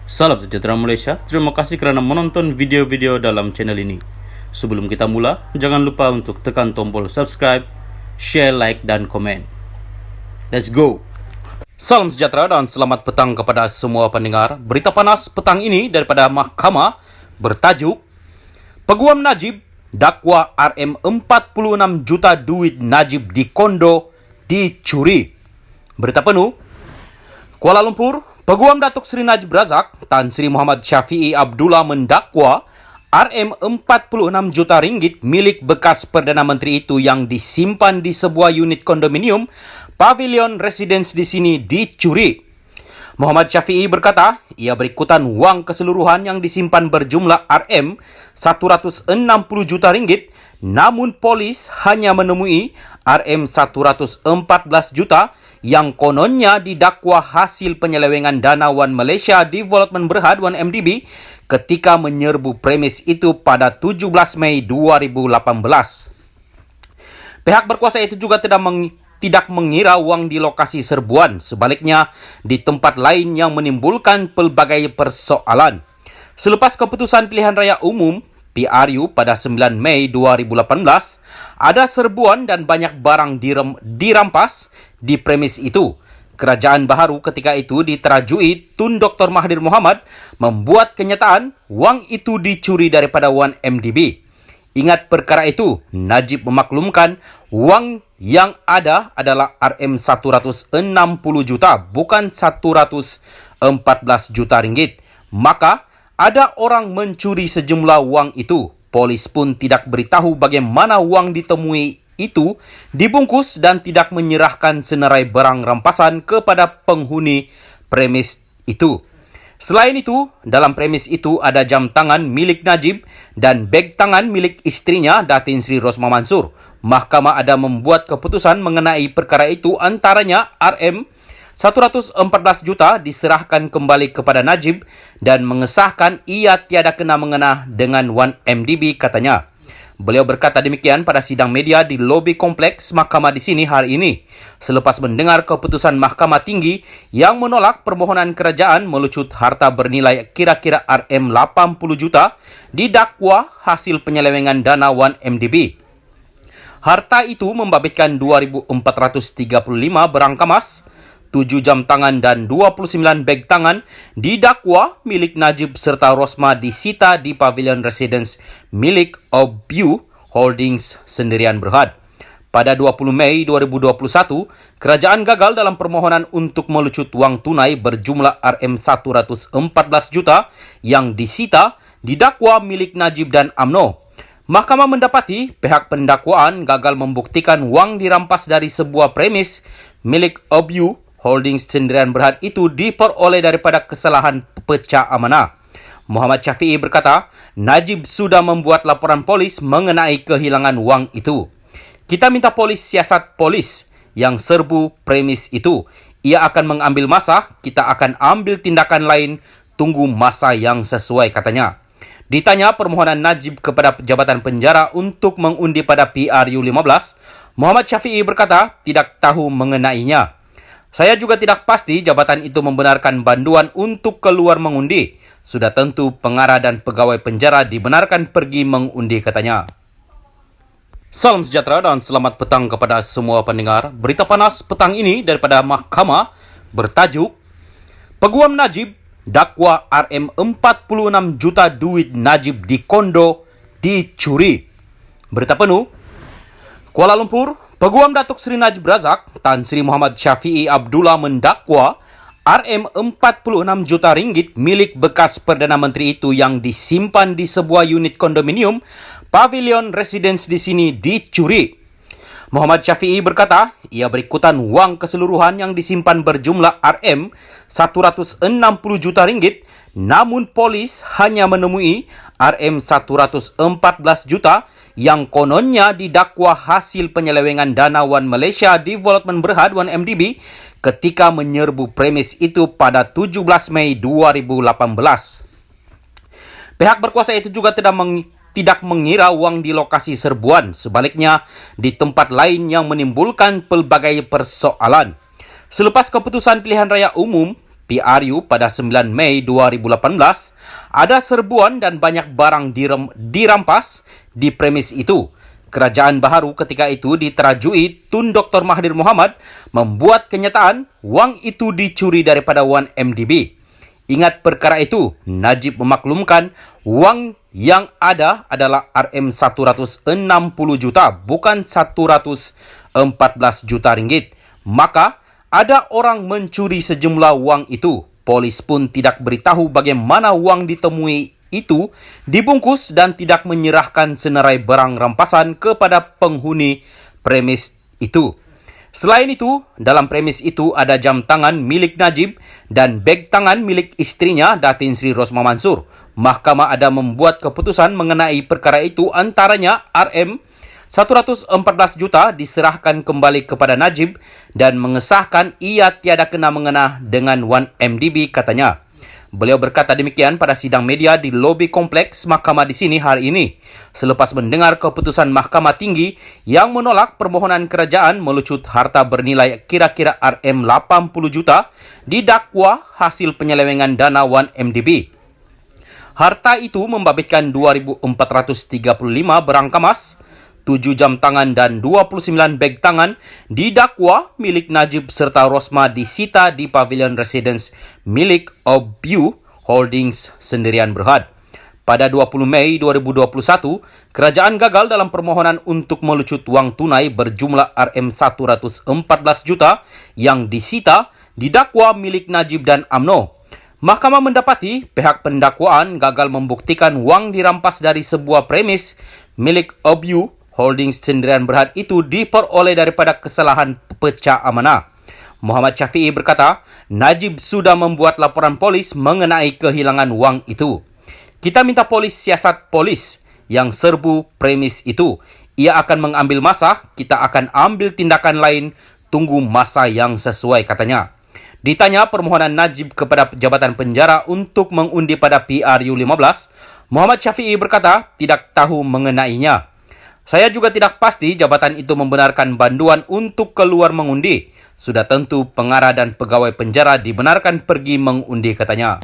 Salam sejahtera Malaysia, terima kasih kerana menonton video-video dalam channel ini. Sebelum kita mula, jangan lupa untuk tekan tombol subscribe, share, like dan komen. Let's go! Salam sejahtera dan selamat petang kepada semua pendengar. Berita panas petang ini daripada Mahkamah bertajuk Peguam Najib dakwa RM 46 juta duit Najib di kondo dicuri. Berita penuh, Kuala Lumpur, Peguam Datuk Seri Najib Razak, Tan Sri Muhammad Syafiee Abdullah mendakwa RM 46 juta ringgit milik bekas Perdana Menteri itu yang disimpan di sebuah unit kondominium Pavilion Residence di sini dicuri. Muhammad Syafiee berkata, ia berikutan wang keseluruhan yang disimpan berjumlah RM 160 juta ringgit, namun polis hanya menemui RM 114 juta yang kononnya didakwa hasil penyelewengan dana Wan Malaysia Development Berhad Wan MDB ketika menyerbu premis itu pada 17 Mei 2018. Pihak berkuasa itu juga tidak mengira wang di lokasi serbuan, sebaliknya di tempat lain yang menimbulkan pelbagai persoalan. Selepas keputusan pilihan raya umum PRU pada 9 Mei 2018, ada serbuan dan banyak barang dirampas di premis itu. Kerajaan baharu ketika itu diterajui Tun Dr. Mahathir Mohamad membuat kenyataan wang itu dicuri daripada Wan MDB. Ingat perkara itu, Najib memaklumkan wang yang ada adalah RM 160 juta, bukan 114 juta ringgit. Maka, ada orang mencuri sejumlah wang itu. Polis pun tidak beritahu bagaimana wang ditemui itu dibungkus dan tidak menyerahkan senarai barang rampasan kepada penghuni premis itu. Selain itu, dalam premis itu ada jam tangan milik Najib dan beg tangan milik istrinya Datin Sri Rosmah Mansur. Mahkamah ada membuat keputusan mengenai perkara itu, antaranya RM 114 juta diserahkan kembali kepada Najib dan mengesahkan ia tiada kena mengena dengan Wan MDB, katanya. Beliau berkata demikian pada sidang media di lobi kompleks Mahkamah di sini hari ini, selepas mendengar keputusan Mahkamah Tinggi yang menolak permohonan kerajaan melucut harta bernilai kira-kira RM 80 juta didakwa hasil penyelewengan dana Wan MDB. Harta itu membabitkan 2,435 barang kemas, 7 jam tangan dan 29 beg tangan didakwa milik Najib serta Rosmah disita di Pavilion Residence milik Obu Holdings Sendirian Berhad. Pada 20 Mei 2021, kerajaan gagal dalam permohonan untuk melucut wang tunai berjumlah RM 114 juta yang disita didakwa milik Najib dan UMNO. Mahkamah mendapati pihak pendakwaan gagal membuktikan wang dirampas dari sebuah premis milik Obu Holdings Sendirian Berhad itu diperoleh daripada kesalahan pecah amanah. Muhammad Syafiee berkata, Najib sudah membuat laporan polis mengenai kehilangan wang itu. Kita minta polis siasat polis yang serbu premis itu. Ia akan mengambil masa, kita akan ambil tindakan lain, tunggu masa yang sesuai, katanya. Ditanya permohonan Najib kepada Jabatan Penjara untuk mengundi pada PRU 15, Muhammad Syafiee berkata tidak tahu mengenainya. Saya juga tidak pasti jabatan itu membenarkan banduan untuk keluar mengundi. Sudah tentu pengarah dan pegawai penjara dibenarkan pergi mengundi, katanya. Salam sejahtera dan selamat petang kepada semua pendengar. Berita panas petang ini daripada Mahkamah bertajuk Peguam Najib dakwa RM 46 juta duit Najib di kondo dicuri. Berita penuh, Kuala Lumpur, Peguam Datuk Seri Najib Razak, Tan Sri Muhammad Syafiee Abdullah mendakwa RM 46 juta ringgit milik bekas Perdana Menteri itu yang disimpan di sebuah unit kondominium Pavilion Residence di sini dicuri. Muhammad Syafiee berkata, ia berikutan wang keseluruhan yang disimpan berjumlah RM 160 juta ringgit, namun polis hanya menemui RM 114 juta yang kononnya didakwa hasil penyelewengan dana Wan Malaysia Development Berhad Wan MDB ketika menyerbu premis itu pada 17 Mei 2018. Pihak berkuasa itu juga tidak mengira wang di lokasi serbuan, sebaliknya di tempat lain yang menimbulkan pelbagai persoalan. Selepas keputusan pilihan raya umum PRU pada 9 Mei 2018, ada serbuan dan banyak barang dirampas di premis itu. Kerajaan baharu ketika itu diterajui Tun Dr. Mahathir Mohamad membuat kenyataan wang itu dicuri daripada 1MDB. Ingat perkara itu, Najib memaklumkan wang yang ada adalah RM160 juta, bukan 114 juta ringgit. Maka, ada orang mencuri sejumlah wang itu. Polis pun tidak beritahu bagaimana wang ditemui itu dibungkus dan tidak menyerahkan senarai barang rampasan kepada penghuni premis itu. Selain itu, dalam premis itu ada jam tangan milik Najib dan beg tangan milik istrinya Datin Sri Rosmah Mansur. Mahkamah ada membuat keputusan mengenai perkara itu, antaranya RM114 juta diserahkan kembali kepada Najib dan mengesahkan ia tiada kena mengena dengan 1MDB, katanya. Beliau berkata demikian pada sidang media di lobi kompleks Mahkamah di sini hari ini, selepas mendengar keputusan Mahkamah Tinggi yang menolak permohonan kerajaan melucut harta bernilai kira-kira RM80 juta didakwa hasil penyelewengan dana 1MDB. Harta itu membabitkan 2.435 barang kemas, 7 jam tangan dan 29 beg tangan didakwa milik Najib serta Rosmah disita di Pavilion Residence milik Obu Holdings Sendirian Berhad. Pada 20 Mei 2021, kerajaan gagal dalam permohonan untuk melucut wang tunai berjumlah RM114 juta yang disita didakwa milik Najib dan UMNO. Mahkamah mendapati pihak pendakwaan gagal membuktikan wang dirampas dari sebuah premis milik Obu Holdings Sendirian Berhad itu diperoleh daripada kesalahan pecah amanah. Muhammad Syafiee berkata, Najib sudah membuat laporan polis mengenai kehilangan wang itu. Kita minta polis siasat polis yang serbu premis itu. Ia akan mengambil masa, kita akan ambil tindakan lain, tunggu masa yang sesuai, katanya. Ditanya permohonan Najib kepada Jabatan Penjara untuk mengundi pada PRU 15, Muhammad Syafiee berkata tidak tahu mengenainya. Saya juga tidak pasti jabatan itu membenarkan banduan untuk keluar mengundi. Sudah tentu pengarah dan pegawai penjara dibenarkan pergi mengundi, katanya.